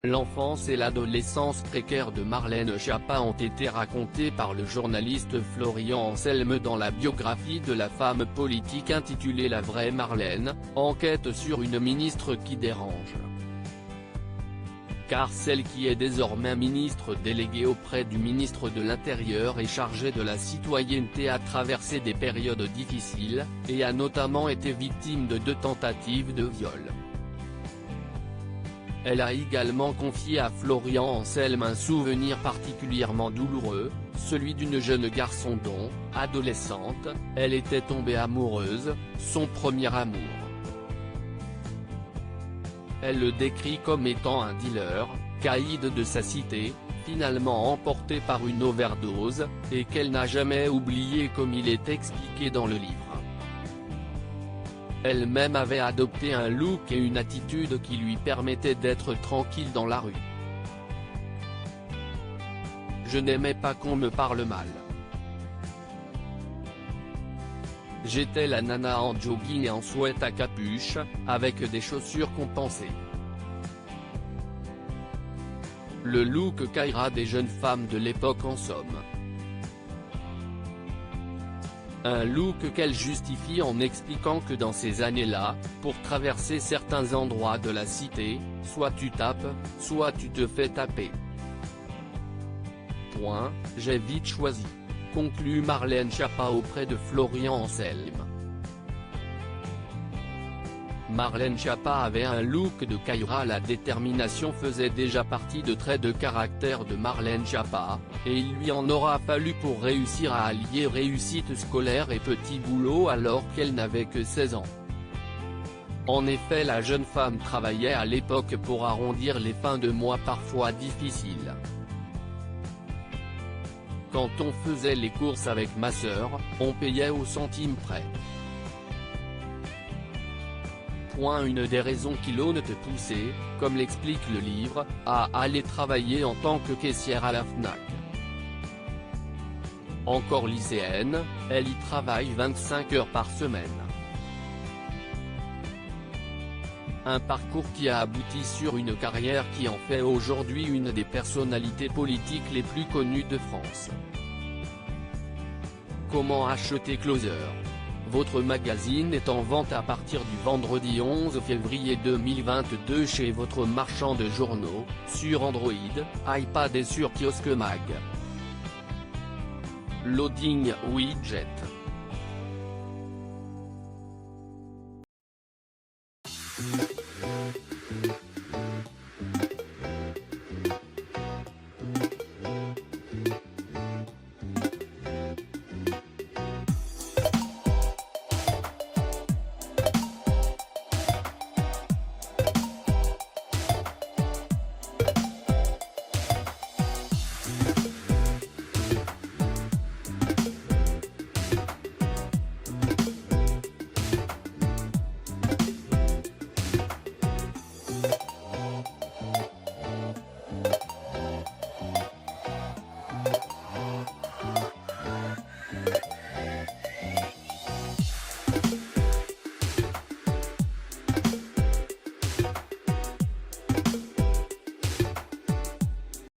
L'enfance et l'adolescence précaires de Marlène Schiappa ont été racontées par le journaliste Florian Anselme dans la biographie de la femme politique intitulée La vraie Marlène, enquête sur une ministre qui dérange. Car celle qui est désormais ministre déléguée auprès du ministre de l'Intérieur et chargée de la citoyenneté a traversé des périodes difficiles, et a notamment été victime de 2 tentatives de viol. Elle a également confié à Florian Anselme un souvenir particulièrement douloureux, celui d'une jeune garçon dont, adolescente, elle était tombée amoureuse, son premier amour. Elle le décrit comme étant un dealer, caïd de sa cité, finalement emporté par une overdose, et qu'elle n'a jamais oublié comme il est expliqué dans le livre. Elle-même avait adopté un look et une attitude qui lui permettaient d'être tranquille dans la rue. Je n'aimais pas qu'on me parle mal. J'étais la nana en jogging et en sweat à capuche, avec des chaussures compensées. Le look Kaira des jeunes femmes de l'époque en somme. Un look qu'elle justifie en expliquant que dans ces années-là, pour traverser certains endroits de la cité, soit tu tapes, soit tu te fais taper. J'ai vite choisi. Conclut Marlène Schiappa auprès de Florian Anselme. Marlène Schiappa avait un look de Kaira. La détermination faisait déjà partie de traits de caractère de Marlène Schiappa, et il lui en aura fallu pour réussir à allier réussite scolaire et petit boulot alors qu'elle n'avait que 16 ans. En effet, la jeune femme travaillait à l'époque pour arrondir les fins de mois parfois difficiles. Quand on faisait les courses avec ma sœur, on payait au centime près. Une des raisons qui l'ont poussée, comme l'explique le livre, à aller travailler en tant que caissière à la Fnac. Encore lycéenne, elle y travaille 25 heures par semaine. Un parcours qui a abouti sur une carrière qui en fait aujourd'hui une des personnalités politiques les plus connues de France. Comment acheter Closer ? Votre magazine est en vente à partir du vendredi 11 février 2022 chez votre marchand de journaux, sur Android, iPad et sur Kiosque Mag. Loading Widget.